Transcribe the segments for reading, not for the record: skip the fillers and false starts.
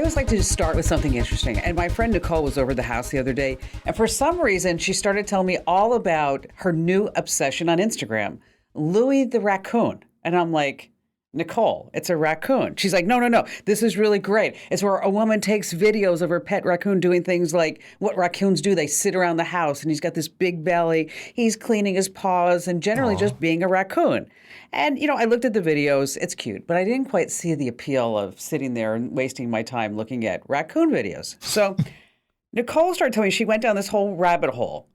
always like to just start with something interesting. And my friend Nicole was over at the house the other day, and for some reason, she started telling me all about her new obsession on Instagram, Louie the raccoon. And I'm like, Nicole, it's a raccoon. She's like, no. This is really great. It's where a woman takes videos of her pet raccoon doing things like what raccoons do. They sit around the house, and he's got this big belly. He's cleaning his paws and generally just being a raccoon. And, I looked at the videos. It's cute, but I didn't quite see the appeal of sitting there and wasting my time looking at raccoon videos. So Nicole started telling me she went down this whole rabbit hole,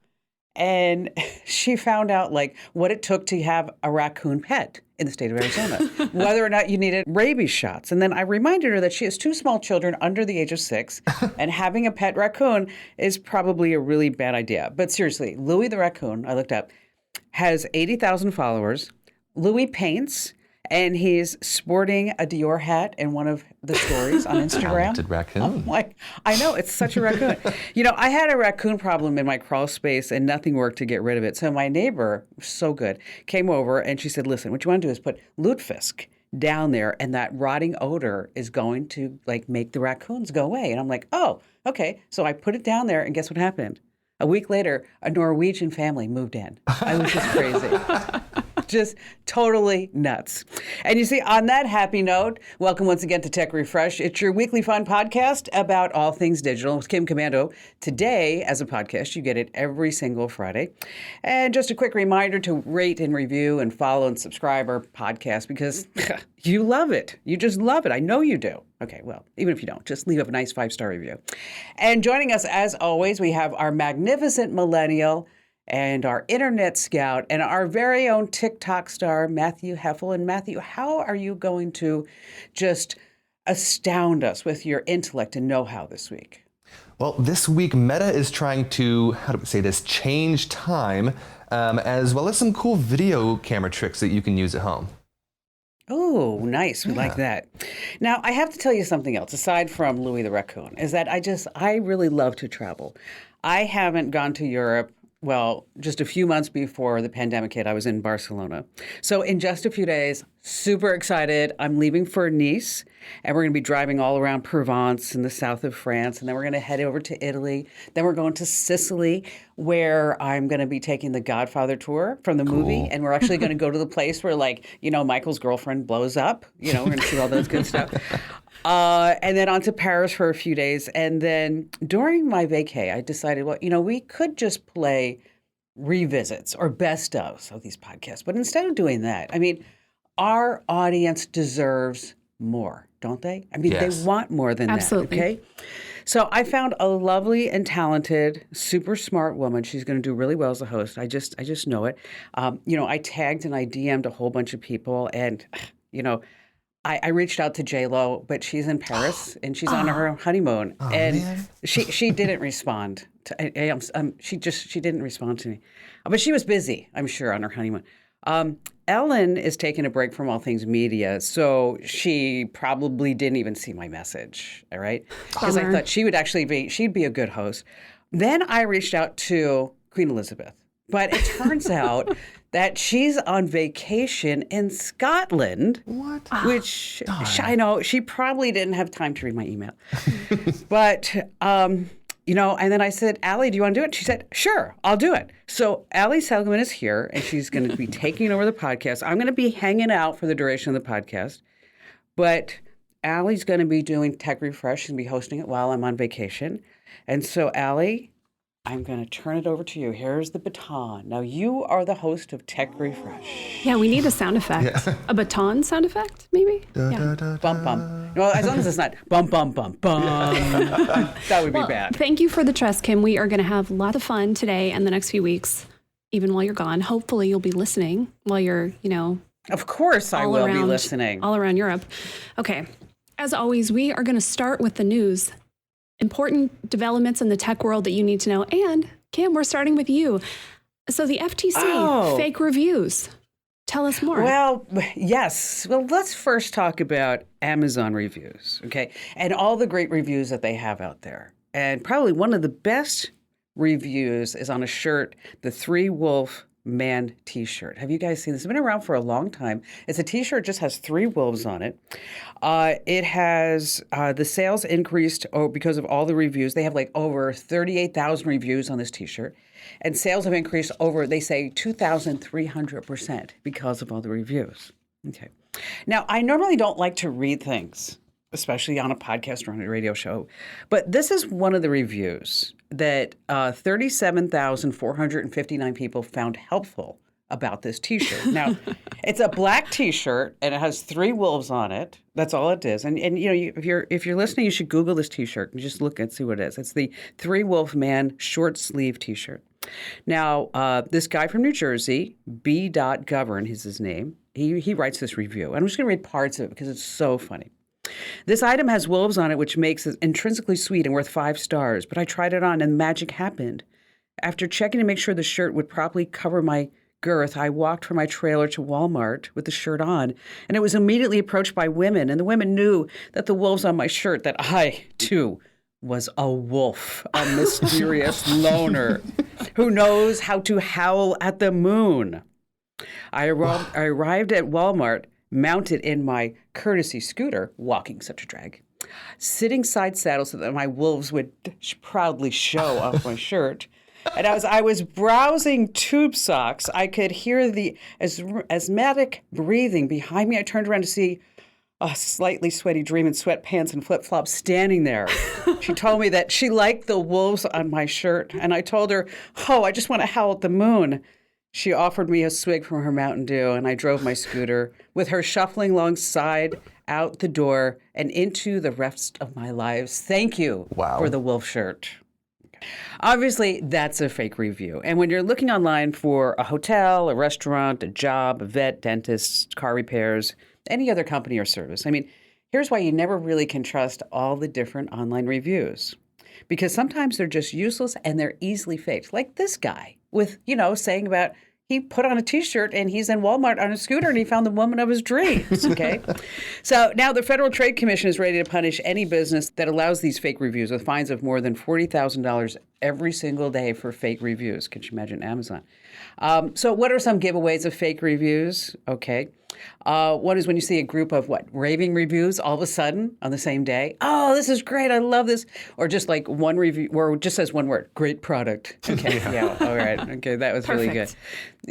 and she found out what it took to have a raccoon pet in the state of Arizona, whether or not you needed rabies shots. And then I reminded her that she has 2 small children under the age of 6, and having a pet raccoon is probably a really bad idea. But seriously, Louie the raccoon, I looked up, has 80,000 followers. Louie paints, and he's sporting a Dior hat in one of the stories on Instagram. Talented raccoon. I'm like, I know, it's such a raccoon. I had a raccoon problem in my crawl space, and nothing worked to get rid of it. So my neighbor, so good, came over, and she said, listen, what you want to do is put lutefisk down there, and that rotting odor is going to make the raccoons go away. And I'm like, oh, okay. So I put it down there, and guess what happened? A week later, a Norwegian family moved in. I was just crazy. Just totally nuts. And you see, on that happy note, welcome once again to Tech Refresh. It's your weekly fun podcast about all things digital with Kim Komando. Today, as a podcast, you get it every single Friday. And just a quick reminder to rate and review and follow and subscribe our podcast because you love it. You just love it. I know you do. Okay, well, even if you don't, just leave a nice 5-star review. And joining us, as always, we have our magnificent millennial and our internet scout and our very own TikTok star, Matthew Heffel. And Matthew, how are you going to just astound us with your intellect and know-how this week? Well, this week, Meta is trying to, change time, as well as some cool video camera tricks that you can use at home. Oh, nice. We like that. Now, I have to tell you something else, aside from Louie the raccoon, is that I really love to travel. I haven't gone to Europe. Well, just a few months before the pandemic hit, I was in Barcelona. So in just a few days, super excited. I'm leaving for Nice, and we're going to be driving all around Provence in the south of France, and then we're going to head over to Italy. Then we're going to Sicily, where I'm going to be taking the Godfather tour from the movie, and we're actually going to go to the place where, Michael's girlfriend blows up. We're going to see all those good stuff. And then on to Paris for a few days. And then during my vacay, I decided, we could just play revisits or best ofs of these podcasts. But instead of doing that, our audience deserves more, don't they? Yes. They want more than Absolutely. that, okay? So I found a lovely and talented, super smart woman. She's going to do really well as a host. I just know it. I tagged and I DM'd a whole bunch of people, and, I reached out to J-Lo, but she's in Paris and she's on her honeymoon, and she didn't respond. She didn't respond to me, but she was busy, I'm sure, on her honeymoon. Ellen is taking a break from all things media, so she probably didn't even see my message. All right, because I thought she'd be a good host. Then I reached out to Queen Elizabeth, but it turns out that she's on vacation in Scotland. What? Which I know she probably didn't have time to read my email. But, and then I said, Allie, do you want to do it? She said, sure, I'll do it. So Allie Seligman is here, and she's going to be taking over the podcast. I'm going to be hanging out for the duration of the podcast. But Allie's going to be doing Tech Refresh. She's going to be hosting it while I'm on vacation. And so, Allie, I'm going to turn it over to you. Here's the baton. Now, you are the host of Tech Refresh. Yeah, we need a sound effect. Yeah. A baton sound effect, maybe? Bum, bum. Well, as long as it's not bum, bum, bum, bum. That would be bad. Thank you for the trust, Kim. We are going to have a lot of fun today and the next few weeks, even while you're gone. Hopefully, you'll be listening while you're, Of course I will be listening. All around Europe. Okay. As always, we are going to start with the news. Important developments in the tech world that you need to know. And, Kim, we're starting with you. So the FTC, fake reviews. Tell us more. Well, yes. Well, let's first talk about Amazon reviews, okay? And all the great reviews that they have out there. And probably one of the best reviews is on a shirt, the 3 Wolf Man t-shirt. Have you guys seen this? It's been around for a long time. It's a t-shirt, just has 3 wolves on it. It has the sales increased because of all the reviews. They have like over 38,000 reviews on this t-shirt. And sales have increased over, they say, 2,300% because of all the reviews. Okay. Now, I normally don't like to read things, especially on a podcast or on a radio show. But this is one of the reviews that 37,459 people found helpful about this T-shirt. Now, it's a black T-shirt, and it has 3 wolves on it. That's all it is. And you know, if you're listening, you should Google this T-shirt and just look and see what it is. It's the 3 Wolf Man short sleeve T-shirt. Now, this guy from New Jersey, B.Govern is his name. He writes this review. I'm just going to read parts of it because it's so funny. This item has wolves on it, which makes it intrinsically sweet and worth 5 stars. But I tried it on and magic happened. After checking to make sure the shirt would properly cover my girth, I walked from my trailer to Walmart with the shirt on, and it was immediately approached by women. And the women knew that the wolves on my shirt, that I, too, was a wolf, a mysterious loner who knows how to howl at the moon. I arrived at Walmart mounted in my courtesy scooter, walking such a drag, sitting side saddle so that my wolves would proudly show off my shirt. And as I was browsing tube socks, I could hear the asthmatic breathing behind me. I turned around to see a slightly sweaty dream in sweatpants and flip-flops standing there. She told me that she liked the wolves on my shirt, and I told her, oh, I just want to howl at the moon. She offered me a swig from her Mountain Dew, and I drove my scooter with her shuffling alongside out the door and into the rest of my lives. Thank you for the wolf shirt. Obviously, that's a fake review. And when you're looking online for a hotel, a restaurant, a job, a vet, dentist, car repairs, any other company or service, I mean, here's why you never really can trust all the different online reviews. Because sometimes they're just useless and they're easily faked. Like this guy with, saying about he put on a T-shirt and he's in Walmart on a scooter and he found the woman of his dreams, okay? So now the Federal Trade Commission is ready to punish any business that allows these fake reviews with fines of more than $40,000 every single day for fake reviews. Can you imagine Amazon? So what are some giveaways of fake reviews? Okay. One is when you see a group of raving reviews all of a sudden on the same day. Oh, this is great. I love this. Or just like one review where it just says one word, great product. Okay. Yeah. All right. Okay. That was really good.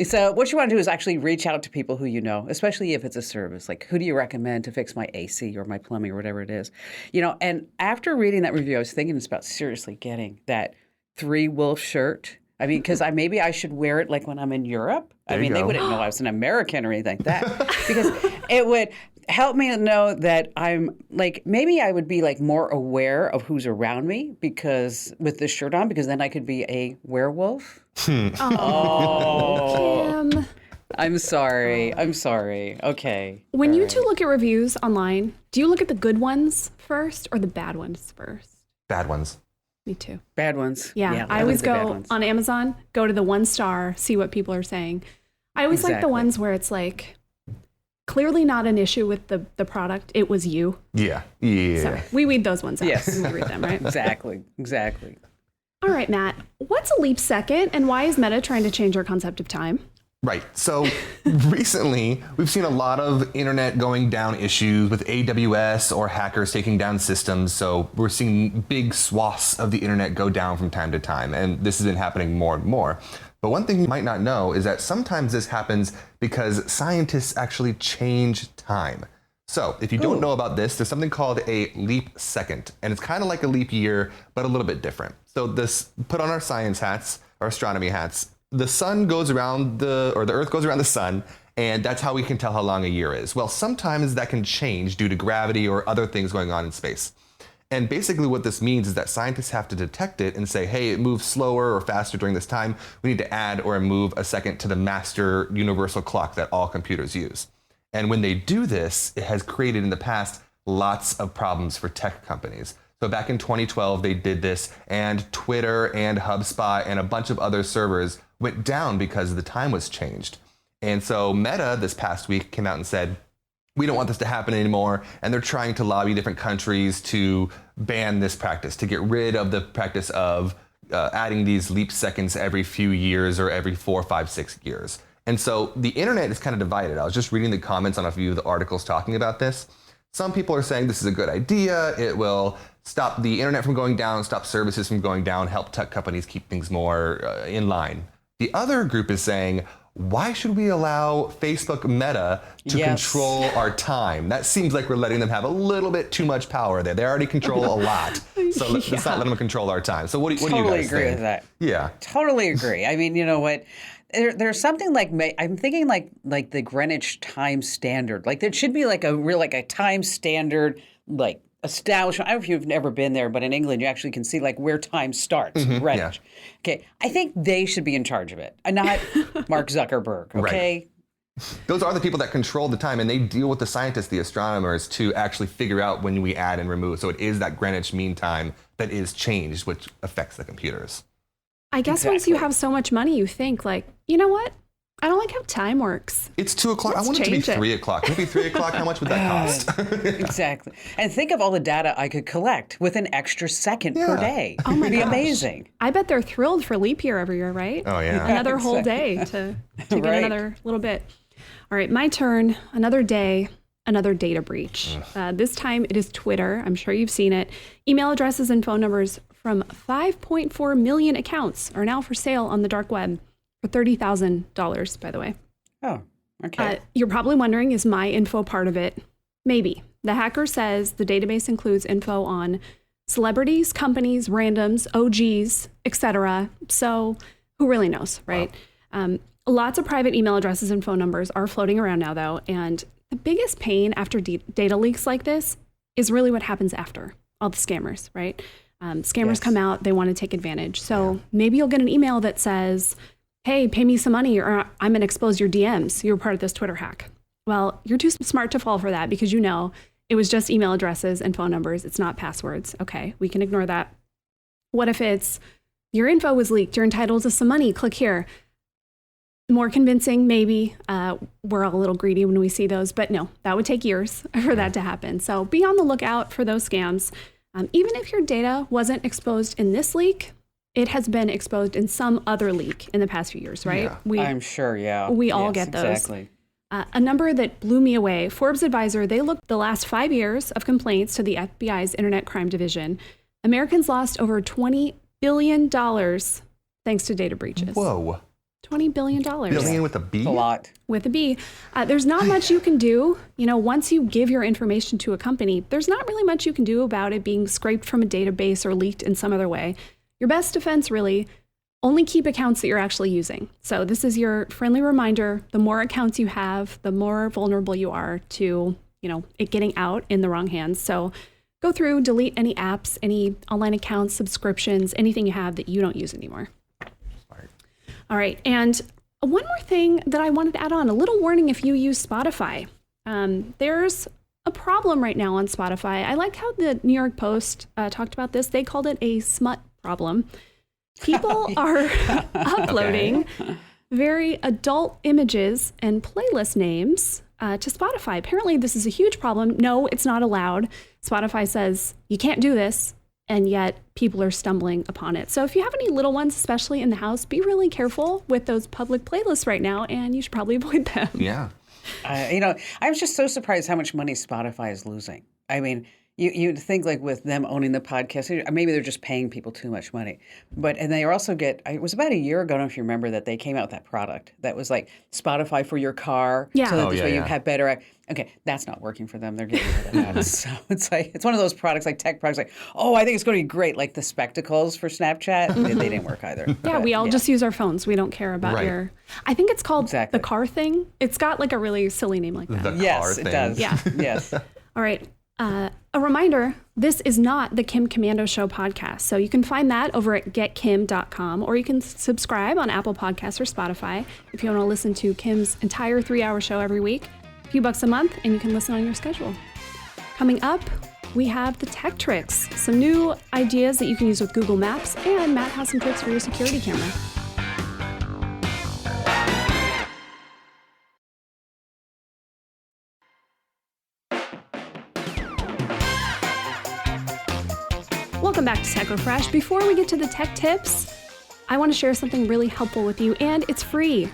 So what you want to do is actually reach out to people who you know, especially if it's a service. Like, who do you recommend to fix my AC or my plumbing or whatever it is? And after reading that review, I was thinking about seriously getting that 3 wolf shirt. I mean, because maybe I should wear it like when I'm in Europe. They wouldn't know I was an American or anything like that. Because it would help me know that I'm maybe I would be more aware of who's around me because with this shirt on, because then I could be a werewolf. Oh, Kim. I'm sorry. Okay. When you two look at reviews online, do you look at the good ones first or the bad ones first? Bad ones. Me too. Bad ones. Yeah, I always go on Amazon, go to the 1 star, see what people are saying. I always like the ones where it's clearly not an issue with the product. It was you. Yeah. So we weed those ones out. Yes. We read them, right? Exactly. All right, Matt. What's a leap second, and why is Meta trying to change our concept of time? Right. So recently, we've seen a lot of internet going down issues with AWS or hackers taking down systems. So we're seeing big swaths of the internet go down from time to time. And this has been happening more and more. But one thing you might not know is that sometimes this happens because scientists actually change time. So if you don't know about this, there's something called a leap second. And it's kind of like a leap year, but a little bit different. So this, put on our science hats, our astronomy hats. The sun goes around the Earth goes around the sun, and that's how we can tell how long a year is. Well, sometimes that can change due to gravity or other things going on in space. And basically what this means is that scientists have to detect it and say, hey, it moves slower or faster during this time. We need to add or remove a second to the master universal clock that all computers use. And when they do this, it has created in the past lots of problems for tech companies. So back in 2012, they did this, and Twitter and HubSpot and a bunch of other servers went down because the time was changed. And so Meta this past week came out and said, we don't want this to happen anymore. And they're trying to lobby different countries to ban this practice, to get rid of the practice of adding these leap seconds every few years or every 4, 5, 6 years. And so the internet is kind of divided. I was just reading the comments on a few of the articles talking about this. Some people are saying this is a good idea. It will stop the internet from going down, stop services from going down, help tech companies keep things more in line. The other group is saying, why should we allow Facebook Meta to control our time? That seems like we're letting them have a little bit too much power there. They already control a lot. So let's not let them control our time. So what do you guys think? Totally agree with that. Yeah. Totally agree. I mean, you know what? There's something like, I'm thinking like the Greenwich Time Standard. Like there should be like a time standard, like establishment. I don't know if you've never been there, but in England you actually can see like where time starts. Greenwich. Yeah. Okay, I think they should be in charge of it, and not Mark Zuckerberg. Okay. Right. Those are the people that control the time, and they deal with the scientists, the astronomers, to actually figure out when we add and remove. So it is that Greenwich Mean Time that is changed, which affects the computers. I guess once you have so much money, you think like, you know what? I don't like how time works. It's 2 o'clock. I want it to be 3 o'clock. Maybe 3 o'clock. How much would that cost? Exactly. And think of all the data I could collect with an extra second per day. Oh my It'd be amazing. I bet they're thrilled for leap year every year, right? Oh, yeah. Another whole day to get another little bit. All right, my turn. Another day, another data breach. This time it is Twitter. I'm sure you've seen it. Email addresses and phone numbers from 5.4 million accounts are now for sale on the dark web for $30,000, by the way. Oh, okay. You're probably wondering, is my info part of it? Maybe. The hacker says the database includes info on celebrities, companies, randoms, OGs, etc. So who really knows, right? Wow. Lots of private email addresses and phone numbers are floating around now, though. And the biggest pain after data leaks like this is really what happens after. All the scammers, right? Scammers come out, they want to take advantage. So maybe you'll get an email that says, hey, pay me some money or I'm going to expose your DMs. You're part of this Twitter hack. Well, you're too smart to fall for that because you know it was just email addresses and phone numbers. It's not passwords. Okay, we can ignore that. What if it's your info was leaked? You're entitled to some money. Click here. More convincing, maybe. We're all a little greedy when we see those, but no, that would take years for that to happen. So be on the lookout for those scams. Even if your data wasn't exposed in this leak, it has been exposed in some other leak in the past few years, right? Yeah. I'm sure, yeah. We all get those. Exactly. A number that blew me away, Forbes Advisor, they looked at the last 5 years of complaints to the FBI's Internet Crime Division. Americans lost over $20 billion thanks to data breaches. Whoa. $20 billion. Billion with a B? A lot. With a B. There's not much you can do. You know, once you give your information to a company, there's not really much you can do about it being scraped from a database or leaked in some other way. Your best defense, really, only keep accounts that you're actually using. So this is your friendly reminder. The more accounts you have, the more vulnerable you are to, you know, it getting out in the wrong hands. So go through, delete any apps, any online accounts, subscriptions, anything you have that you don't use anymore. All right. And one more thing that I wanted to add on, a little warning if you use Spotify. There's a problem right now on Spotify. I like how the New York Post talked about this. They called it a smut problem. People are uploading very adult images and playlist names to Spotify. Apparently, this is a huge problem. No, it's not allowed. Spotify says you can't do this. And yet people are stumbling upon it. So if you have any little ones, especially in the house, be really careful with those public playlists right now, and you should probably avoid them. Yeah. You know, I was just so surprised how much money Spotify is losing. I mean, you'd think like with them owning the podcast, maybe they're just paying people too much money. And they also it was about a year ago, I don't know if you remember that they came out with that product that was like Spotify for your car. Yeah. So that this way you have better. Okay, that's not working for them. They're getting rid of that. So it's one of those products like tech products like, oh, I think it's going to be great. Like the spectacles for Snapchat, they didn't work either. Yeah, we all just use our phones. We don't care about your, I think it's called the car thing. It's got like a really silly name like that. The car thing. It does. Yeah. Yes. All right. A reminder, this is not the Kim Komando Show podcast. So you can find that over at getkim.com, or you can subscribe on Apple Podcasts or Spotify if you want to listen to Kim's entire 3-hour show every week. A few bucks a month, and you can listen on your schedule. Coming up, we have the tech tricks, some new ideas that you can use with Google Maps, and Matt has some tricks for your security camera. Welcome back to Tech Refresh. Before we get to the tech tips, I want to share something really helpful with you, and it's free.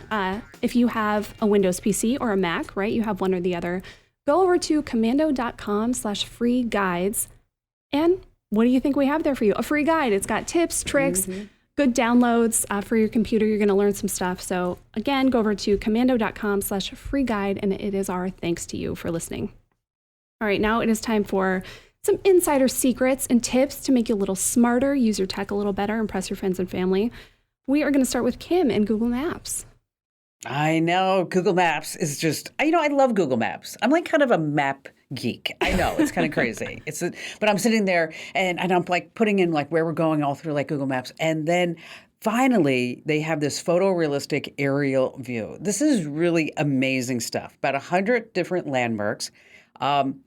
If you have a Windows PC or a Mac, right, you have one or the other, go over to komando.com/free guides. And what do you think we have there for you? A free guide. It's got tips, tricks, good downloads for your computer. You're going to learn some stuff. So again, go over to komando.com/free guide, and it is our thanks to you for listening. All right, now it is time for some insider secrets and tips to make you a little smarter, use your tech a little better, impress your friends and family. We are going to start with Kim and Google Maps. I know. Google Maps is just, I love Google Maps. I'm like kind of a map geek. I know. It's kind of crazy. But I'm sitting there and I'm like putting in like where we're going all through like Google Maps. And then finally, they have this photorealistic aerial view. This is really amazing stuff. About 100 different landmarks.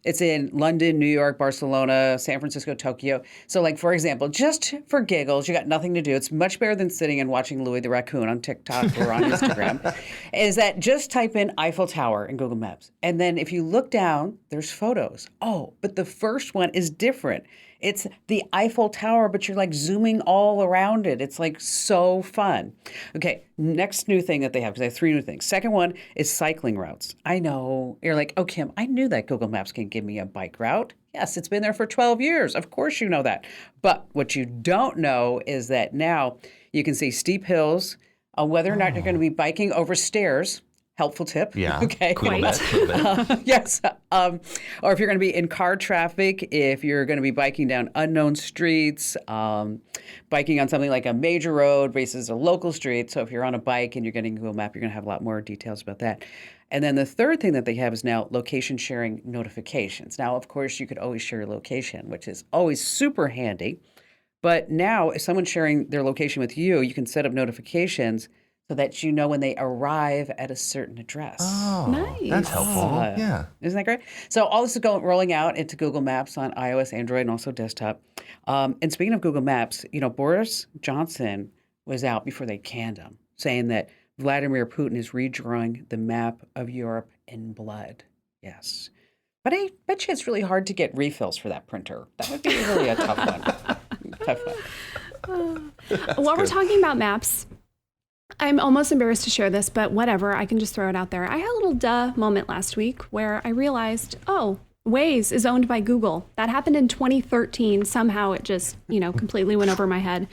It's in London, New York, Barcelona, San Francisco, Tokyo. So like, for example, just for giggles, you got nothing to do. It's much better than sitting and watching Louis the Raccoon on TikTok or on Instagram, is that just type in Eiffel Tower in Google Maps. And then if you look down, there's photos. Oh, but the first one is different. It's the Eiffel Tower, but you're like zooming all around it. It's like so fun. Okay, next new thing that they have, because they have 3 new things. Second one is cycling routes. I know. You're like, oh, Kim, I knew that Google Maps can give me a bike route. Yes, it's been there for 12 years. Of course you know that. But what you don't know is that now you can see steep hills, whether or not you're going to be biking over stairs. Helpful tip. Yeah. Okay. Cool. Yes. Or if you're going to be in car traffic, if you're going to be biking down unknown streets, biking on something like a major road versus a local street. So if you're on a bike and you're getting a Google Map, you're going to have a lot more details about that. And then the third thing that they have is now location sharing notifications. Now, of course, you could always share your location, which is always super handy. But now if someone's sharing their location with you, you can set up notifications so that you know when they arrive at a certain address. Oh, nice. That's helpful. Yeah. Isn't that great? So all this is rolling out into Google Maps on iOS, Android, and also desktop. And speaking of Google Maps, Boris Johnson was out before they canned him, saying that Vladimir Putin is redrawing the map of Europe in blood. Yes. But I bet you it's really hard to get refills for that printer. That would be really a tough one. While we're talking about maps, I'm almost embarrassed to share this, but whatever, I can just throw it out there. I had a little duh moment last week where I realized, Waze is owned by Google. That happened in 2013. Somehow it just, completely went over my head.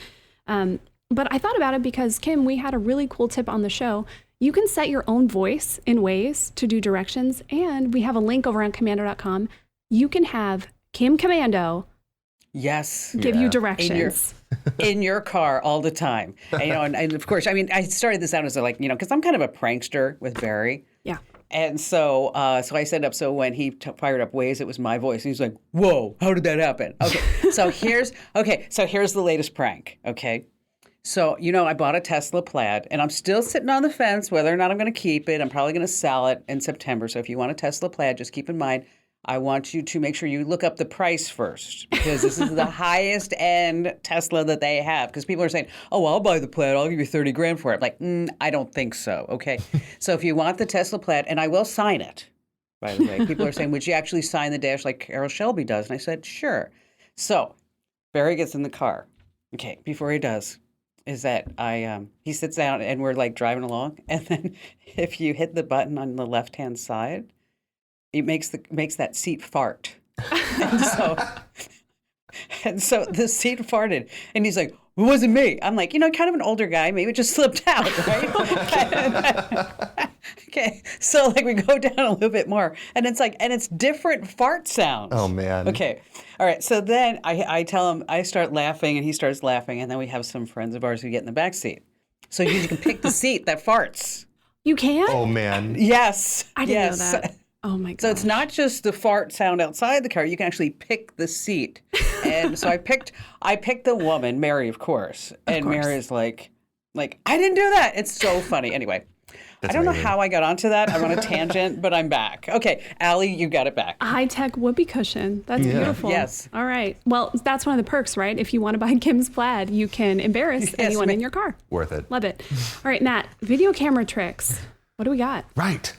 But I thought about it because, Kim, we had a really cool tip on the show. You can set your own voice in Waze to do directions, and we have a link over on komando.com. You can have Kim Komando give you directions. In your car all the time. And, and of course, I started this out as because I'm kind of a prankster with Barry. Yeah. And so I set up, so when he fired up Waze, it was my voice. And he's like, whoa, how did that happen? Okay, so here's the latest prank, okay? So, I bought a Tesla Plaid, and I'm still sitting on the fence whether or not I'm going to keep it. I'm probably going to sell it in September. So if you want a Tesla Plaid, just keep in mind, I want you to make sure you look up the price first, because this is the highest end Tesla that they have. Because people are saying, oh, I'll buy the Plaid. I'll give you $30,000 for it. Like, I don't think so. Okay. So if you want the Tesla Plaid, and I will sign it, by the way. People are saying, would you actually sign the dash like Carol Shelby does? And I said, sure. So Barry gets in the car. Okay. Before he does, is that he sits down and we're like driving along. And then if you hit the button on the left-hand side, it makes that seat fart. and so the seat farted. And he's like, it wasn't me. I'm like, kind of an older guy. Maybe it just slipped out, right? Okay. So we go down a little bit more. And it's different fart sounds. Oh, man. Okay. All right. So then I tell him, I start laughing and he starts laughing. And then we have some friends of ours who get in the back seat. So you can pick the seat that farts. You can? Oh, man. Yes. I didn't know that. Oh my god! So it's not just the fart sound outside the car. You can actually pick the seat. And so I picked the woman, Mary, of course. And Mary is like, I didn't do that. It's so funny. Anyway, I don't know how I got onto that. I'm on a tangent, but I'm back. Okay, Allie, you got it back. High-tech whoopee cushion. That's beautiful. Yes. All right. Well, that's one of the perks, right? If you want to buy Kim's Plaid, you can embarrass anyone in your car. Worth it. Love it. All right, Matt, video camera tricks. What do we got? Right.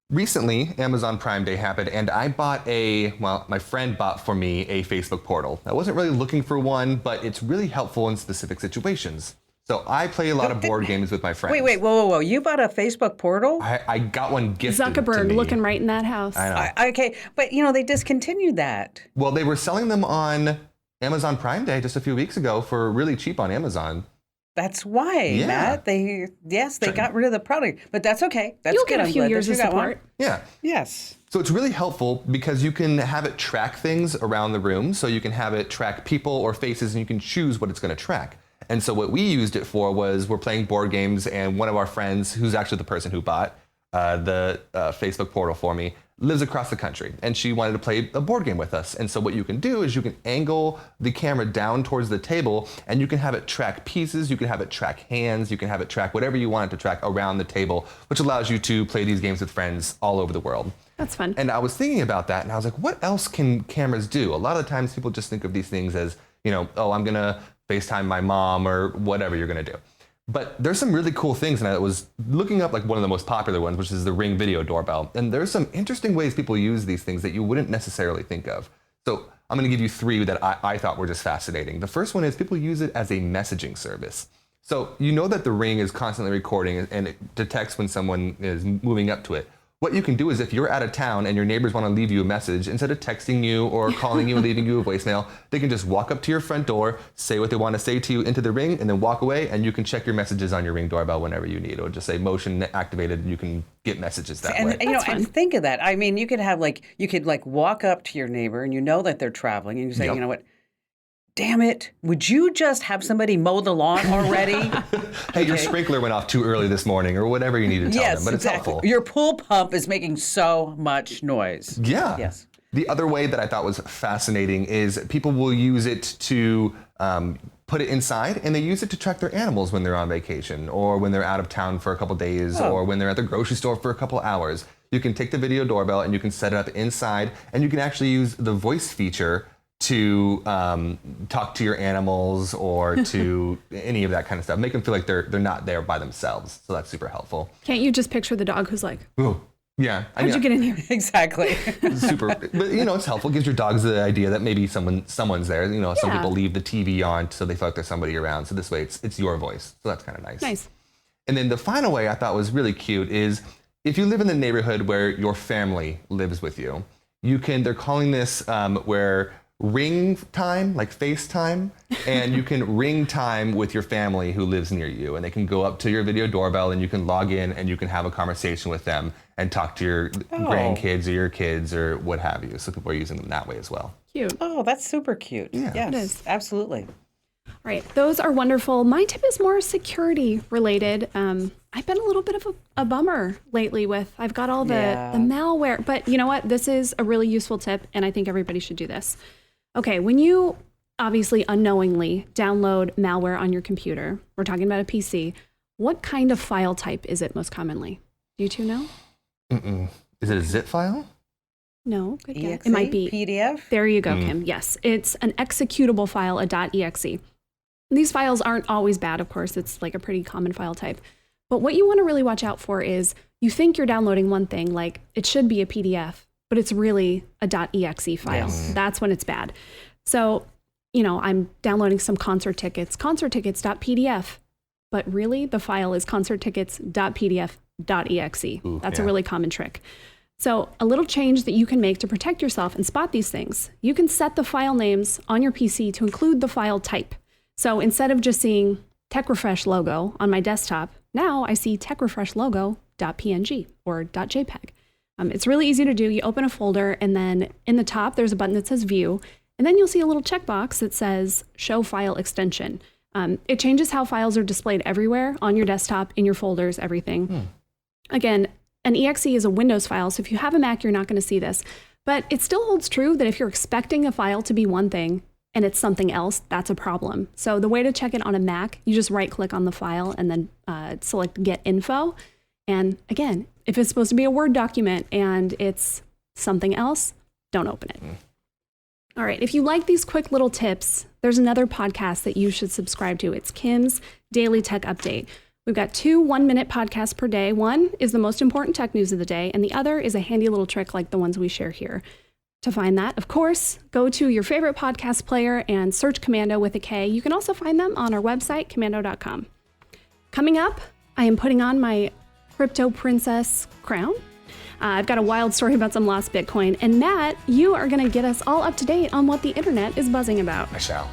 recently, Amazon Prime Day happened, and I bought my friend bought for me a Facebook portal. I wasn't really looking for one, but it's really helpful in specific situations. So I play a lot of board games with my friends. Wait, whoa. You bought a Facebook portal? I got one gifted to Zuckerberg me. looking right in that house. I know. Okay, but they discontinued that. Well, they were selling them on Amazon Prime Day just a few weeks ago for really cheap on Amazon. That's why, Matt. They got rid of the product, but that's okay. That's You'll good. get a few years of support. Yeah. Yes. So it's really helpful because you can have it track things around the room. So you can have it track people or faces, and you can choose what it's going to track. And so what we used it for was we're playing board games, and one of our friends, who's actually the person who bought the Facebook portal for me, lives across the country, and she wanted to play a board game with us. And so what you can do is you can angle the camera down towards the table, and you can have it track pieces, you can have it track hands, you can have it track whatever you want it to track around the table, which allows you to play these games with friends all over the world. That's fun. And I was thinking about that, and I was like, what else can cameras do? A lot of the times people just think of these things as, oh, I'm gonna FaceTime my mom or whatever you're gonna do. But there's some really cool things, and I was looking up like one of the most popular ones, which is the Ring video doorbell. And there's some interesting ways people use these things that you wouldn't necessarily think of. So I'm gonna give you three that I thought were just fascinating. The first one is people use it as a messaging service. So you know that the Ring is constantly recording and it detects when someone is moving up to it. What you can do is if you're out of town and your neighbors want to leave you a message, instead of texting you or calling you and leaving you a voicemail, they can just walk up to your front door, say what they want to say to you into the Ring, and then walk away, and you can check your messages on your Ring doorbell whenever you need. Or just say motion activated, and you can get messages that way. And think of that. I mean, you could walk up to your neighbor, and you know that they're traveling, and you say, Yep. you know what? Damn it, would you just have somebody mow the lawn already? Hey, your sprinkler went off too early this morning, or whatever you need to tell them, but it's helpful. Your pool pump is making so much noise. Yeah. Yes. The other way that I thought was fascinating is people will use it to put it inside, and they use it to track their animals when they're on vacation, or when they're out of town for a couple days, or when they're at the grocery store for a couple hours. You can take the video doorbell and you can set it up inside, and you can actually use the voice feature to talk to your animals or to any of that kind of stuff. Make them feel like they're not there by themselves. So that's super helpful. Can't you just picture the dog who's like, Ooh, yeah. how'd you get in here? Exactly. Super. But it's helpful. It gives your dogs the idea that maybe someone's there. Some people leave the TV on so they feel like there's somebody around. So this way it's your voice. So that's kind of nice. Nice. And then the final way I thought was really cute is if you live in the neighborhood where your family lives with you, they're calling this where Ring time, like FaceTime, and you can ring time with your family who lives near you, and they can go up to your video doorbell and you can log in and you can have a conversation with them and talk to your grandkids or your kids or what have you. So people are using them that way as well. Cute. Oh, that's super cute. Yeah. Yes, It is. absolutely. All right, those are wonderful. My tip is more security related. I've been a little bit of a bummer lately I've got all the malware, but you know what? This is a really useful tip, and I think everybody should do this. Okay, when you obviously unknowingly download malware on your computer, we're talking about a PC, what kind of file type is it most commonly? Do you two know? Is it a zip file? No, good guess. EXE? It might be. PDF? There you go, Kim. Yes, it's an executable file, a .exe. These files aren't always bad, of course. It's like a pretty common file type. But what you want to really watch out for is you think you're downloading one thing, like it should be a PDF, but it's really a .exe file. Yes. That's when it's bad. So, I'm downloading some concert tickets.pdf, but really the file is concerttickets.pdf.exe. That's a really common trick. So a little change that you can make to protect yourself and spot these things, you can set the file names on your PC to include the file type. So instead of just seeing TechRefresh logo on my desktop, now I see TechRefresh logo.png or .jpeg. It's really easy to do. You open a folder, and then in the top, there's a button that says View, and then you'll see a little checkbox that says Show File Extension. It changes how files are displayed everywhere on your desktop, in your folders, everything. Again, an exe is a Windows file, so if you have a Mac, you're not going to see this. But it still holds true that if you're expecting a file to be one thing and it's something else, that's a problem. So the way to check it on a Mac, you just right-click on the file and then select Get Info. And again, if it's supposed to be a Word document and it's something else, don't open it. All right, if you like these quick little tips, there's another podcast that you should subscribe to. It's Kim's Daily Tech Update. We've got 2 one-minute podcasts per day. One is the most important tech news of the day, and the other is a handy little trick like the ones we share here. To find that, of course, go to your favorite podcast player and search Komando with a K. You can also find them on our website, komando.com. Coming up, I am putting on my crypto princess crown. I've got a wild story about some lost Bitcoin. And Matt, you are going to get us all up to date on what the internet is buzzing about. I shall.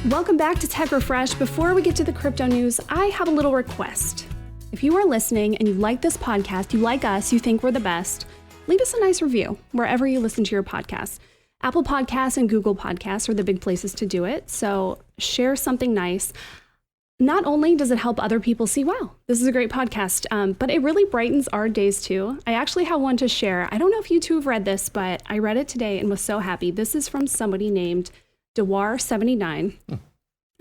Welcome back to Tech Refresh. Before we get to the crypto news, I have a little request. If you are listening and you like this podcast, you like us, you think we're the best, leave us a nice review wherever you listen to your podcasts. Apple Podcasts and Google Podcasts are the big places to do it. So share something nice. Not only does it help other people see, wow, this is a great podcast, but it really brightens our days too. I actually have one to share. I don't know if you two have read this, but I read it today and was so happy. This is from somebody named Dewar79.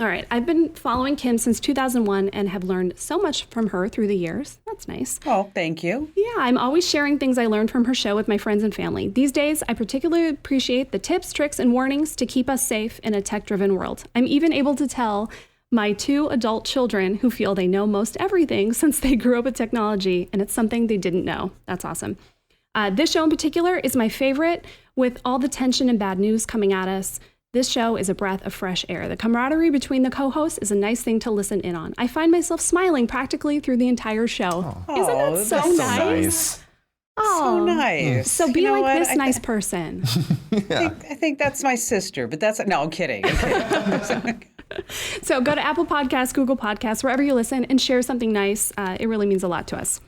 All right, I've been following Kim since 2001 and have learned so much from her through the years. That's nice. Oh, thank you. Yeah, I'm always sharing things I learned from her show with my friends and family. These days, I particularly appreciate the tips, tricks, and warnings to keep us safe in a tech-driven world. I'm even able to tell my 2 adult children who feel they know most everything since they grew up with technology, and it's something they didn't know. That's awesome. This show in particular is my favorite with all the tension and bad news coming at us. This show is a breath of fresh air. The camaraderie between the co-hosts is a nice thing to listen in on. I find myself smiling practically through the entire show. Isn't that so that's nice? Oh, So nice. So be You know like what? this nice person. I think that's my sister, but that's no. I'm kidding. I'm kidding. So go to Apple Podcasts, Google Podcasts, wherever you listen, and share something nice. It really means a lot to us.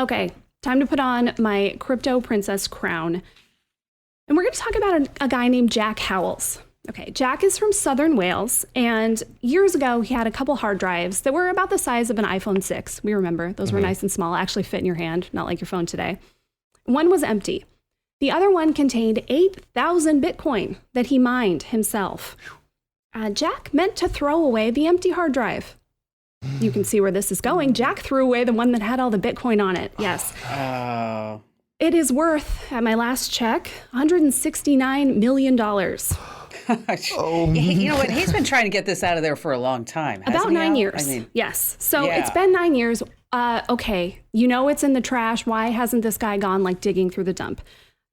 Okay, time to put on my crypto princess crown. And we're going to talk about a guy named Jack Howells. Okay, Jack is from Southern Wales, and years ago he had a couple hard drives that were about the size of an iPhone 6. We remember those were nice and small, actually fit in your hand, not like your phone today. One was empty. The other one contained 8,000 Bitcoin that he mined himself. Jack meant to throw away the empty hard drive. You can see where this is going. Jack threw away the one that had all the Bitcoin on it. Yes. Oh. It is worth, at my last check, $169 million. You know what? He's been trying to get this out of there for a long time. About 9 years. I mean, yes. So yeah. It's been 9 years. Okay. You know it's in the trash. Why hasn't this guy gone like digging through the dump?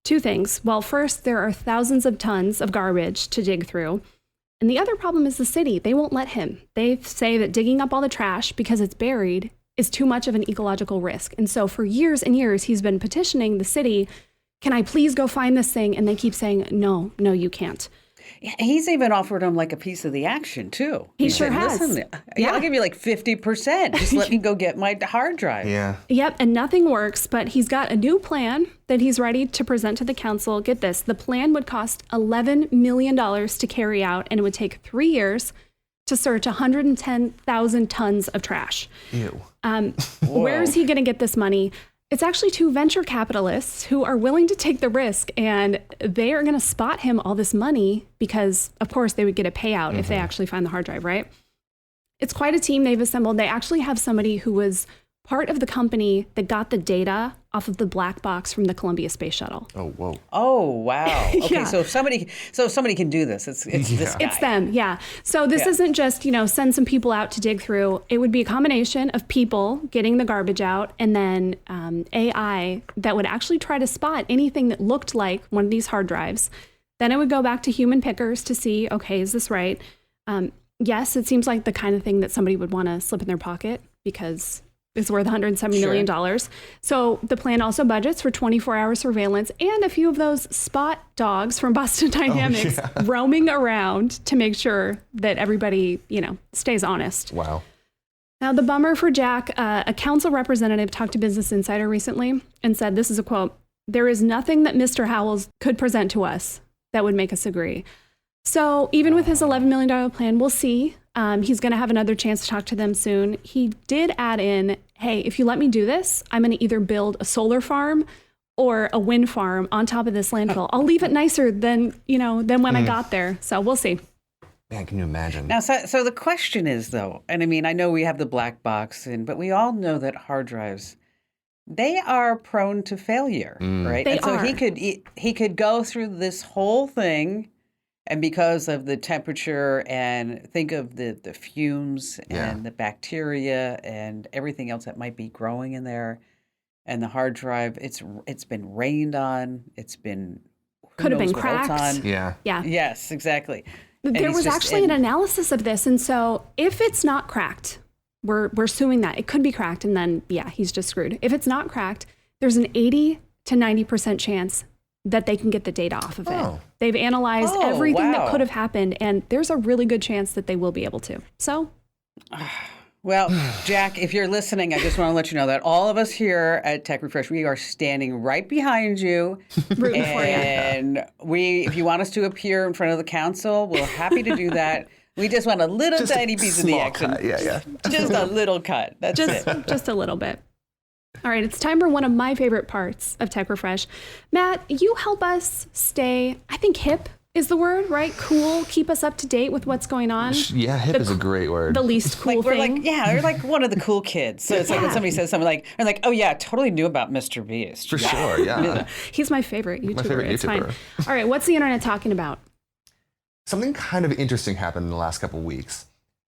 2 things. Well, first, there are thousands of tons of garbage to dig through. And the other problem is the city. They won't let him. They say that digging up all the trash because it's buried is too much of an ecological risk. And so for years and years, he's been petitioning the city, can I please go find this thing? And they keep saying, no, you can't. he's even offered him like a piece of the action too. He sure has. Listen, Yeah. I'll give you like 50%. Just let me go get my hard drive. Yeah. Yep, and nothing works, but he's got a new plan that he's ready to present to the council. Get this, the plan would cost $11 million to carry out, and it would take 3 years to search 110,000 tons of trash. Ew. Where is he going to get this money? It's actually 2 venture capitalists who are willing to take the risk, and they are going to spot him all this money because, of course, they would get a payout if they actually find the hard drive, right? It's quite a team they've assembled. They actually have somebody who was part of the company that got the data off of the black box from the Columbia Space Shuttle. Oh, whoa. Oh, wow. Okay, Yeah. so if somebody can do this, it's this guy. It's them, yeah. So this isn't just, send some people out to dig through. It would be a combination of people getting the garbage out and then AI that would actually try to spot anything that looked like one of these hard drives. Then it would go back to human pickers to see, okay, is this right? Yes, it seems like the kind of thing that somebody would want to slip in their pocket because it's worth $170 million. So the plan also budgets for 24-hour surveillance and a few of those spot dogs from Boston Dynamics roaming around to make sure that everybody, stays honest. Wow. Now, the bummer for Jack, a council representative talked to Business Insider recently and said, this is a quote, "There is nothing that Mr. Howells could present to us that would make us agree." So even with his $11 million plan, we'll see. He's going to have another chance to talk to them soon. He did add in, hey, if you let me do this, I'm going to either build a solar farm or a wind farm on top of this landfill. I'll leave it nicer than when I got there. So we'll see. Man, can you imagine? Now, so the question is, though, and I mean, I know we have the black box, but we all know that hard drives they are prone to failure, right? They And so are. he could go through this whole thing, and because of the temperature and think of the fumes and the bacteria and everything else that might be growing in there, and the hard drive, it's been rained on, it's been who Could have been knows what else cracked. on. Yeah. Yeah. Yes, exactly. And There he's was just actually in- an analysis of this. And so if it's not cracked, we're assuming that it could be cracked. And then, yeah, he's just screwed. If it's not cracked, there's an 80 to 90% chance that they can get the data off of it. Oh. They've analyzed Oh, everything that wow. could have happened. And there's a really good chance that they will be able to. So Well, Jack, if you're listening, I just want to let you know that all of us here at Tech Refresh, we are standing right behind you. rooting for you. And if you want us to appear in front of the council, we're happy to do that. We just want a little Just tiny a piece of the small action. cut. Yeah. Just a little cut. That's it. Just a little bit. All right, it's time for one of my favorite parts of Tech Refresh. Matt, you help us stay, I think hip is the word, right? Cool, keep us up to date with what's going on. Yeah, hip is a great word. The least cool Like we're thing. we're like one of the cool kids. So it's like when somebody says something like, we're like, oh yeah, I totally knew about Mr. Beast. For sure, yeah. He's my favorite YouTuber. favorite It's YouTuber. fine. All right, what's the internet talking about? Something kind of interesting happened in the last couple of weeks.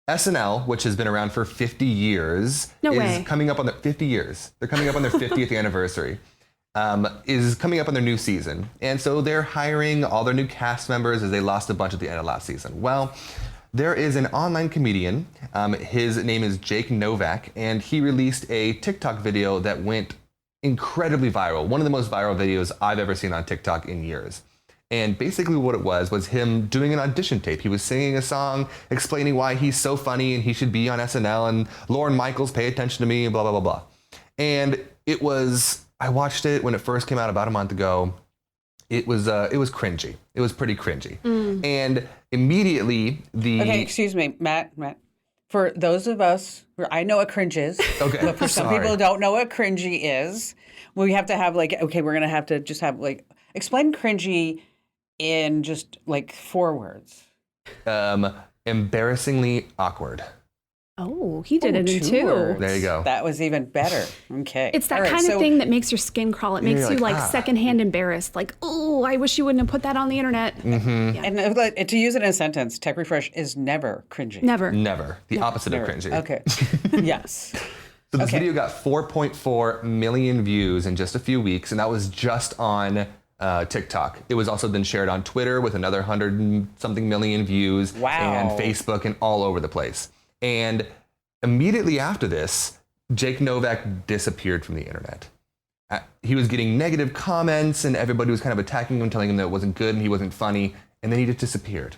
SNL, which has been around for 50 years, No is way. coming up on their 50 years. They're coming up on their 50th anniversary. Is coming up on their new season. And so they're hiring all their new cast members as they lost a bunch at the end of last season. Well, there is an online comedian. His name is Jake Novak, and he released a TikTok video that went incredibly viral. One of the most viral videos I've ever seen on TikTok in years. And basically what it was him doing an audition tape. He was singing a song, explaining why he's so funny and he should be on SNL, and Lorne Michaels, pay attention to me, and blah, blah, blah, blah. And I watched it when it first came out about a month ago. It was cringy. It was pretty cringy. And immediately Okay, excuse me, Matt. For those of us, I know what cringe is. Okay, But for some sorry. people who don't know what cringy is, we have to have we're going to have to just have explain cringy in just 4 words. embarrassingly awkward. Oh, he did it in 2 two. words. There you go. That was even better. Okay. It's that All right, kind of so- thing that makes your skin crawl. It makes you're you like, secondhand embarrassed. Like, oh, I wish you wouldn't have put that on the internet. And to use it in a sentence, Tech Refresh is never cringy. Never. Never. The opposite Never. of cringy. Okay. Yes. So this Okay. video got 4.4 million views in just a few weeks, and that was just on TikTok. It was also then shared on Twitter with another 100 and something million views, Wow. and Facebook and all over the place. And immediately after this, Jake Novak disappeared from the internet. He was getting negative comments, and everybody was kind of attacking him, telling him that it wasn't good and he wasn't funny, and then he just disappeared.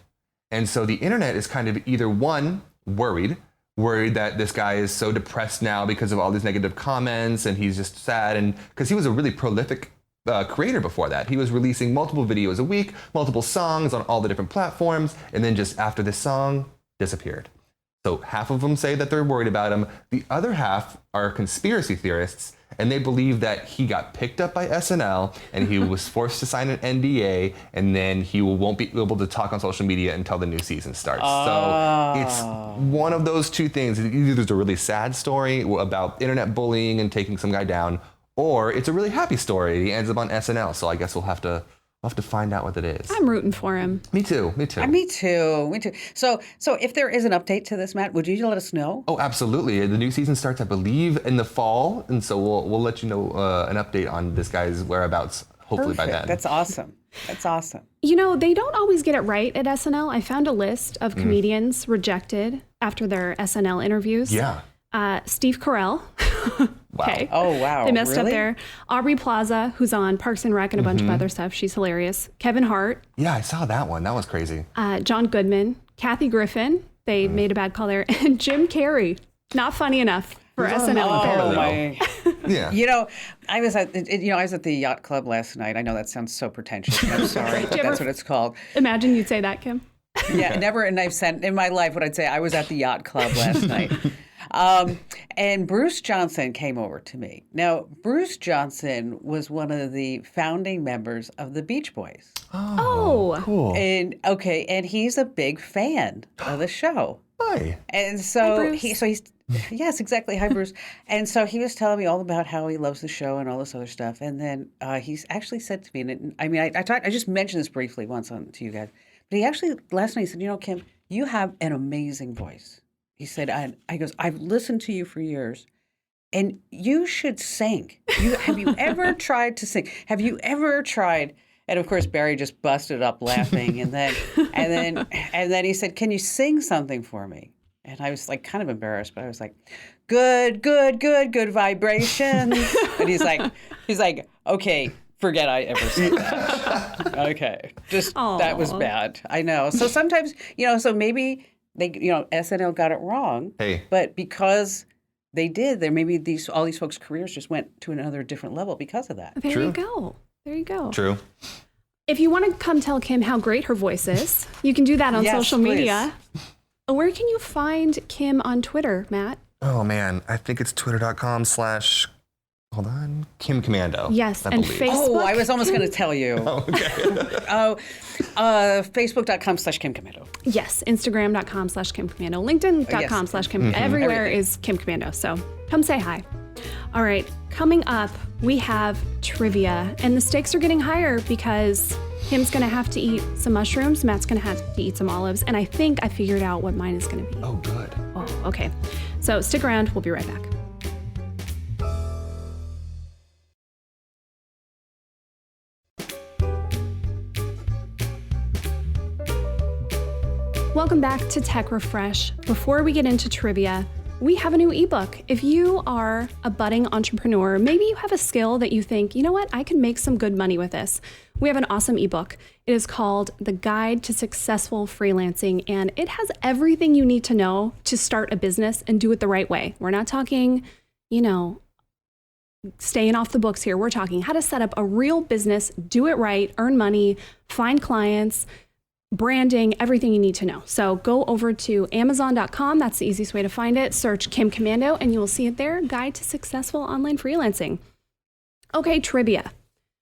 And so the internet is kind of either one, worried that this guy is so depressed now because of all these negative comments, and he's just sad, and because he was a really prolific creator before that. He was releasing multiple videos a week, multiple songs on all the different platforms, and then just after this song, disappeared. So half of them say that they're worried about him. The other half are conspiracy theorists, and they believe that he got picked up by SNL and he was forced to sign an NDA, and then he won't be able to talk on social media until the new season starts. So it's one of those two things. Either there's a really sad story about internet bullying and taking some guy down, or it's a really happy story. He ends up on SNL. So I guess we'll have to find out what it is. I'm rooting for him. Me too. Me too. So if there is an update to this, Matt, would you let us know? Oh, absolutely. The new season starts, I believe, in the fall, and so we'll let you know an update on this guy's whereabouts, hopefully by then. That's awesome. That's awesome. You know, they don't always get it right at SNL. I found a list of comedians rejected after their SNL interviews. Yeah. Steve Carell. Wow. Okay. Oh, wow. They messed up Really? there. Aubrey Plaza, who's on Parks and Rec and a bunch of other stuff. She's hilarious. Kevin Hart, Yeah, I saw that one. That was crazy. John Goodman, Kathy Griffin. They made a bad call there. And Jim Carrey. Not funny enough for SNL, Oh apparently. my! Yeah. You know, I was at the yacht club last night. I know that sounds so pretentious. I'm sorry, but that's what it's called. Imagine you'd say that, Kim. Yeah, never in my life would I say I was at the yacht club last night. And Bruce Johnson came over to me. Now, Bruce Johnson was one of the founding members of the Beach Boys. Oh. Cool. And he's a big fan of the show. Hi. And so Bruce. he's yes, exactly. Hi, Bruce. And so he was telling me all about how he loves the show and all this other stuff. And then he's actually said to me, and I mean, I just mentioned this briefly once to you guys, but he actually last night he said, you know, Kim, you have an amazing voice. He said, I goes, I've listened to you for years, and you should sing. Have you ever tried to sing? Have you ever tried? And of course, Barry just busted up laughing, and then he said, "Can you sing something for me?" And I was like, kind of embarrassed, but I was like, "Good, good, good, good vibrations." And he's like, "Okay, forget I ever said that." Okay, just that was bad. I know. So sometimes, so maybe they, SNL got it wrong. Hey. But because they did, there maybe all these folks' careers just went to another different level because of that. There True. you go. There you go. True. If you want to come tell Kim how great her voice is, you can do that on Yes, social please. media. Where can you find Kim on Twitter, Matt? Oh, man. I think it's twitter.com/ hold on, Kim Komando. Yes, I and believe. Facebook. Oh, I was almost going to tell you. Oh, okay. Facebook.com/Kim Komando. Yes, Instagram.com/Kim Komando, LinkedIn.com/Kim. Everywhere Everything. is Kim Komando. So come say hi. All right, coming up, we have trivia, and the stakes are getting higher because Kim's going to have to eat some mushrooms, Matt's going to have to eat some olives, and I think I figured out what mine is going to be. Oh, good. Oh, okay. So stick around. We'll be right back. Welcome back to Tech Refresh. Before we get into trivia, we have a new ebook. If you are a budding entrepreneur, maybe you have a skill that you think, you know what, I can make some good money with this. We have an awesome ebook. It is called The Guide to Successful Freelancing, and it has everything you need to know to start a business and do it the right way. We're not talking, staying off the books here. We're talking how to set up a real business, do it right, earn money, find clients, branding, everything you need to know. So go over to Amazon.com. That's the easiest way to find it. Search Kim Komando and you will see it there. Guide to Successful Online Freelancing. Okay, trivia.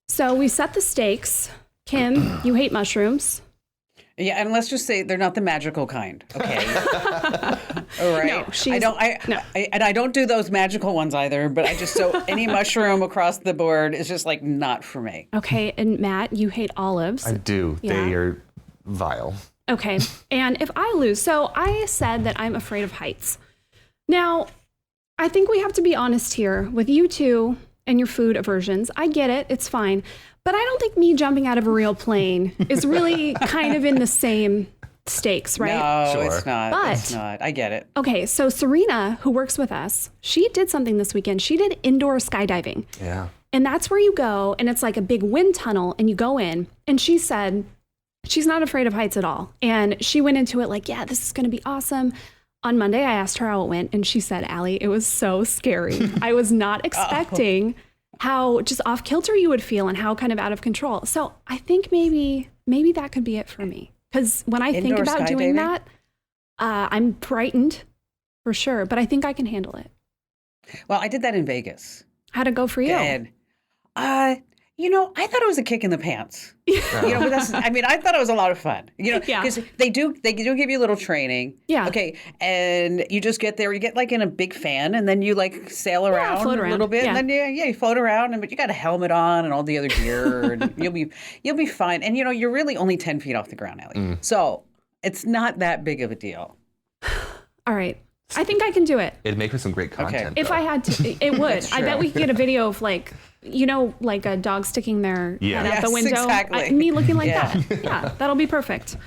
So we set the stakes. Kim, you hate mushrooms. Yeah, and let's just say they're not the magical kind. Okay. All right. No, I don't do those magical ones either. But any mushroom across the board is just like not for me. Okay, and Matt, you hate olives. I do. Yeah. They are vile. Okay, and if I lose, so I said that I'm afraid of heights. Now, I think we have to be honest here with you two and your food aversions. I get it, it's fine. But I don't think me jumping out of a real plane is really kind of in the same stakes, right? No, Sure. it's not. But- It's not. I get it. Okay, so Serena, who works with us, she did something this weekend. She did indoor skydiving. Yeah. And that's where you go, and it's like a big wind tunnel, and you go in. And she said she's not afraid of heights at all. And she went into it like, yeah, this is going to be awesome. On Monday, I asked her how it went, and she said, Allie, it was so scary. I was not expecting how just off kilter you would feel and how kind of out of control. So I think maybe that could be it for me. Because when I think Indoor about doing skydiving? that, I'm frightened for sure, but I think I can handle it. Well, I did that in Vegas. How'd it go for you? And, I thought it was a kick in the pants. But I thought it was a lot of fun. Yeah. Because they do give you a little training. Yeah. Okay. And you just get there, you get like in a big fan, and then you like sail around float a around. little bit, Yeah. and then you float around, but you got a helmet on and all the other gear, and you'll be fine. And you're really only 10 feet off the ground, Allie. So it's not that big of a deal. All right. I think I can do it. It'd make for some great content. If though. I had to, it would. I bet we could get a video of like a dog sticking their head out the Yes, window. exactly. Me looking like Yeah. that. Yeah, that'll be perfect.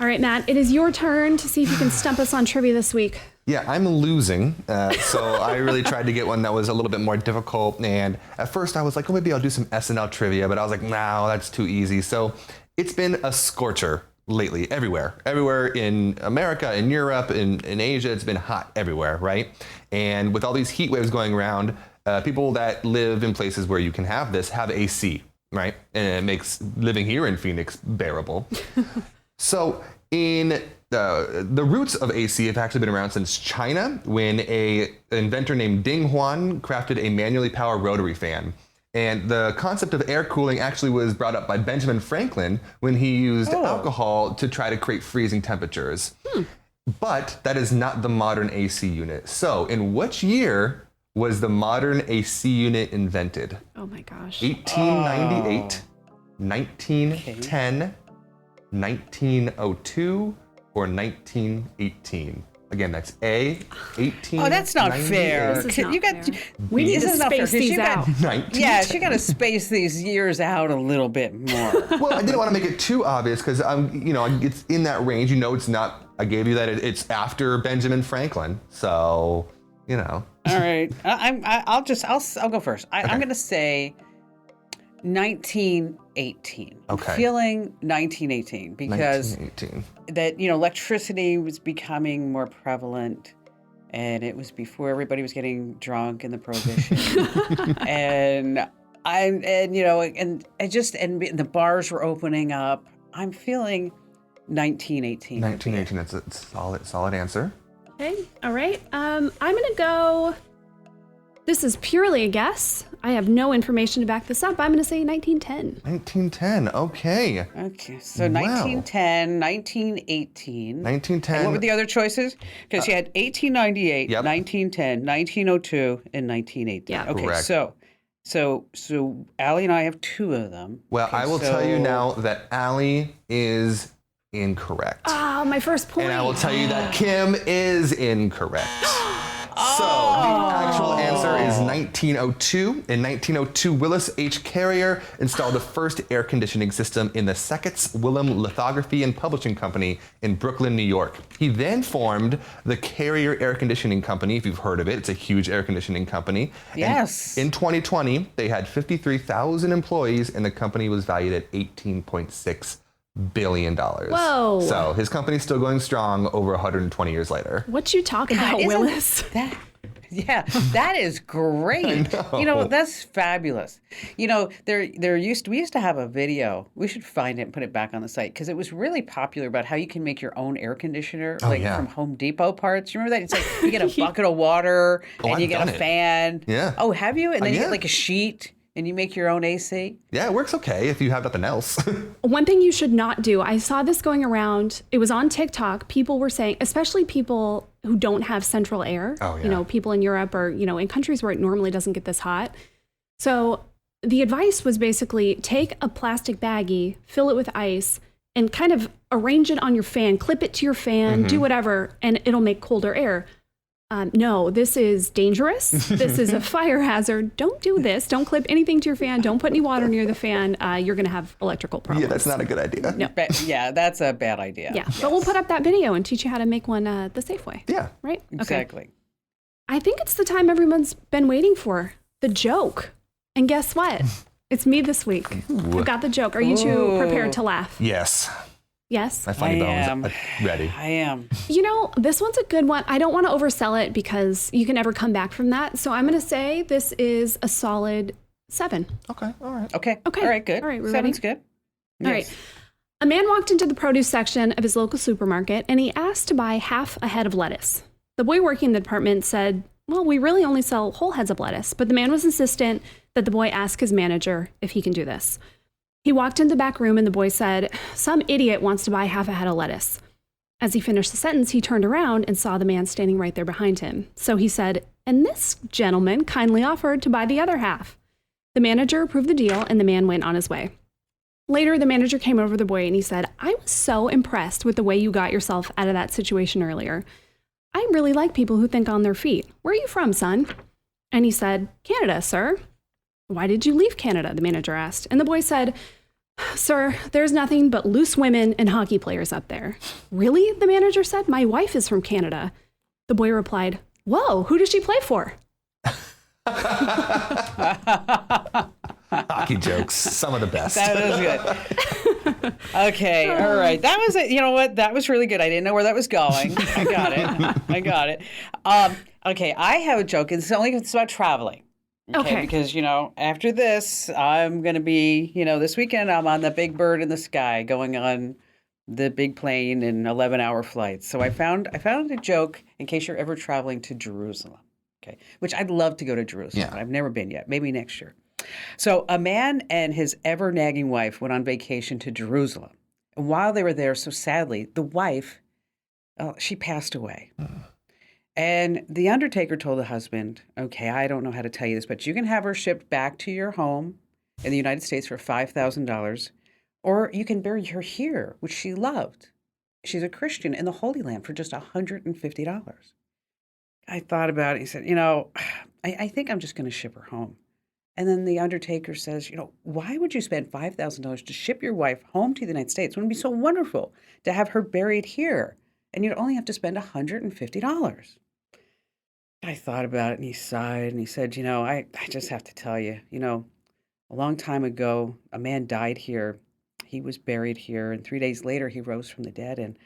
All right, Matt, it is your turn to see if you can stump us on trivia this week. Yeah, I'm losing. So I really tried to get one that was a little bit more difficult. And at first I was like, oh, maybe I'll do some SNL trivia. But I was like, no, that's too easy. So it's been a scorcher lately, everywhere in America, in Europe, in Asia. It's been hot everywhere, right? And with all these heat waves going around, people that live in places where you can have this have AC, right? And it makes living here in Phoenix bearable. So in the roots of AC have actually been around since China, when an inventor named Ding Huan crafted a manually powered rotary fan. And the concept of air cooling actually was brought up by Benjamin Franklin when he used alcohol to try to create freezing temperatures. But that is not the modern AC unit. So, in which year was the modern AC unit invented? Oh my gosh. 1898, 1910, 1902, or 1918? Again, that's A, 18. Oh, that's not fair. This is not fair. We need to space these out. 19. Yeah, she got to space these years out a little bit more. Well, I didn't want to make it too obvious because it's in that range. It's not. I gave you that. It's after Benjamin Franklin, so All right, I'll go first. I'm going to say 1918. Okay. I'm feeling 1918 because 1918. that electricity was becoming more prevalent, and it was before everybody was getting drunk in the Prohibition, and the bars were opening up. I'm feeling 1918. 1918. That's a solid answer. Okay. All right. I'm going to go. This is purely a guess. I have no information to back this up. I'm going to say 1910. 1910. Okay. Okay, so 1910, 1918. 1910. And what were the other choices? Because you had 1898, Yep. 1910, 1902, and 1918. Yeah. Okay, Correct. so Allie and I have two of them. Well, Okay, I will tell you now that Allie is incorrect. Oh, my first point. And I will tell you that Kim is incorrect. So the actual answer is 1902. In 1902, Willis H. Carrier installed the first air conditioning system in the Sackett's Willem Lithography and Publishing Company in Brooklyn, New York. He then formed the Carrier Air Conditioning Company, if you've heard of it. It's a huge air conditioning company. Yes. And in 2020, they had 53,000 employees, and the company was valued at $18.6 billion. Whoa. So his company's still going strong over 120 years later. What you talking about, Isn't Willis? That is great. I know. That's fabulous. We used to have a video. We should find it and put it back on the site because it was really popular about how you can make your own air conditioner, yeah. from Home Depot parts. You remember that? It's like you get a bucket of water and you I've get done a it. fan. Yeah. Oh, have you? And then you yeah. get like a sheet and you make your own AC. Yeah, it works okay if you have nothing else. One thing you should not do, I saw this going around, it was on TikTok, people were saying, especially people who don't have central air, Oh, yeah. People in Europe or, in countries where it normally doesn't get this hot. So the advice was basically take a plastic baggie, fill it with ice, and kind of arrange it on your fan, clip it to your fan, do whatever, and it'll make colder air. No, this is dangerous. This is a fire hazard. Don't do this. Don't clip anything to your fan. Don't put any water near the fan. You're going to have electrical problems. Yeah, that's not a good idea. No. Yeah, that's a bad idea. Yeah, but we'll put up that video and teach you how to make one the safe way. Yeah. Right? Exactly. Okay. I think it's the time everyone's been waiting for, the joke. And guess what? It's me this week. I've got the joke. Are you two prepared to laugh? Yes. Yes? My funny am. bones are ready. I am. This one's a good one. I don't want to oversell it because you can never come back from that. So I'm going to say this is a solid 7. Okay, all right. Okay. Okay. All right, good. All right, we're Seven's ready? good. All Yes. right. A man walked into the produce section of his local supermarket and he asked to buy half a head of lettuce. The boy working in the department said, well, we really only sell whole heads of lettuce, but the man was insistent that the boy ask his manager if he can do this. He walked into the back room and the boy said, some idiot wants to buy half a head of lettuce. As he finished the sentence, he turned around and saw the man standing right there behind him. So he said, and this gentleman kindly offered to buy the other half. The manager approved the deal and the man went on his way. Later, the manager came over to the boy and he said, I was so impressed with the way you got yourself out of that situation earlier. I really like people who think on their feet. Where are you from, son? And he said, Canada, sir. Why did you leave Canada? The manager asked. And the boy said, sir, there's nothing but loose women and hockey players up there. Really? The manager said, my wife is from Canada. The boy replied, whoa, who does she play for? Hockey jokes, some of the best. That is good. Okay, all right. That was it. You know what? That was really good. I didn't know where that was going. I got it. Okay, I have a joke. It's about traveling. Okay. Because, after this, I'm going to be, this weekend I'm on the big bird in the sky going on the big plane in 11-hour flights. So I found a joke in case you're ever traveling to Jerusalem. Okay. Which I'd love to go to Jerusalem. Yeah. I've never been yet. Maybe next year. So a man and his ever-nagging wife went on vacation to Jerusalem. And while they were there, so sadly, the wife She passed away. And the undertaker told the husband, okay, I don't know how to tell you this, but you can have her shipped back to your home in the United States for $5,000, or you can bury her here, which she loved. She's a Christian in the Holy Land for just $150. I thought about it. He said, I think I'm just going to ship her home. And then the undertaker says, why would you spend $5,000 to ship your wife home to the United States? Wouldn't it be so wonderful to have her buried here? And you'd only have to spend $150. I thought about it and he sighed and he said, I just have to tell you, a long time ago, a man died here. He was buried here. And 3 days later, he rose from the dead. And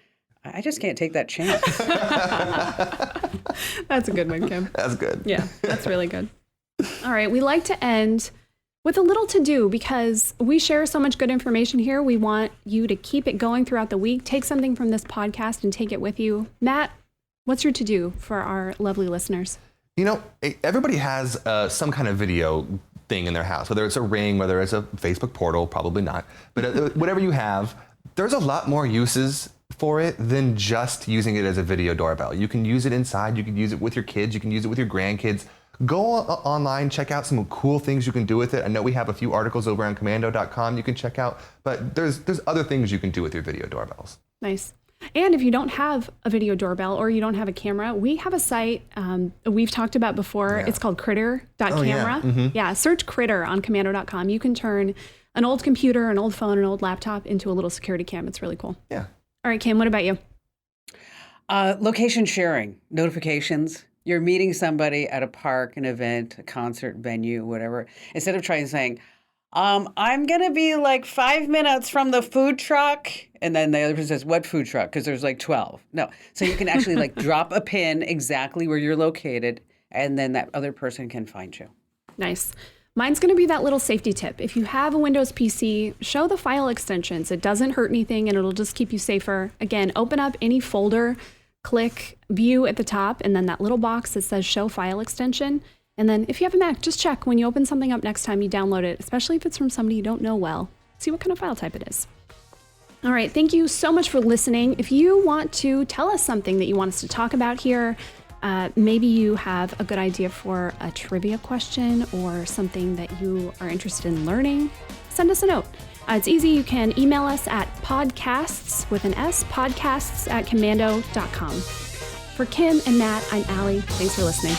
I just can't take that chance. That's a good one, Kim. That's good. Yeah, that's really good. All right, we like to end with a little to-do because we share so much good information here. We want you to keep it going throughout the week. Take something from this podcast and take it with you. Matt, what's your to-do for our lovely listeners? Everybody has some kind of video thing in their house, whether it's a Ring, whether it's a Facebook portal, probably not. But whatever you have, there's a lot more uses for it than just using it as a video doorbell. You can use it inside. You can use it with your kids. You can use it with your grandkids. Go online, check out some cool things you can do with it. I know we have a few articles over on Komando.com you can check out, but there's other things you can do with your video doorbells. Nice. And if you don't have a video doorbell or you don't have a camera, we have a site we've talked about before. Yeah. It's called critter.camera. Yeah. Mm-hmm. Yeah, search Critter on Komando.com. You can turn an old computer, an old phone, an old laptop into a little security cam. It's really cool. Yeah. All right, Kim, what about you? Location sharing, notifications. You're meeting somebody at a park, an event, a concert venue, whatever. Instead of saying, I'm going to be like 5 minutes from the food truck. And then the other person says, what food truck? Because there's like 12. No. So you can actually drop a pin exactly where you're located. And then that other person can find you. Nice. Mine's going to be that little safety tip. If you have a Windows PC, show the file extensions. It doesn't hurt anything and it'll just keep you safer. Again, open up any folder, click view at the top, and then that little box that says show file extension. And then if you have a Mac, just check when you open something up next time you download it, especially if it's from somebody you don't know well. See what kind of file type it is. All right, thank you so much for listening. If you want to tell us something that you want us to talk about here, maybe you have a good idea for a trivia question or something that you are interested in learning, send us a note. It's easy. You can email us at podcasts with an S, podcasts@komando.com. For Kim and Matt, I'm Allie. Thanks for listening.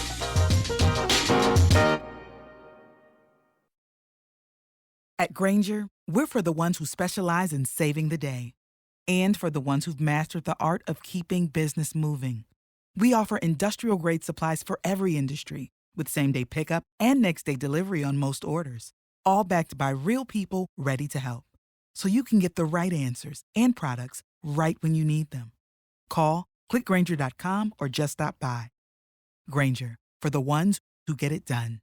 At Grainger, we're for the ones who specialize in saving the day and for the ones who've mastered the art of keeping business moving. We offer industrial-grade supplies for every industry with same-day pickup and next-day delivery on most orders, all backed by real people ready to help. So you can get the right answers and products right when you need them. Call, click Grainger.com, or just stop by. Grainger, for the ones who get it done.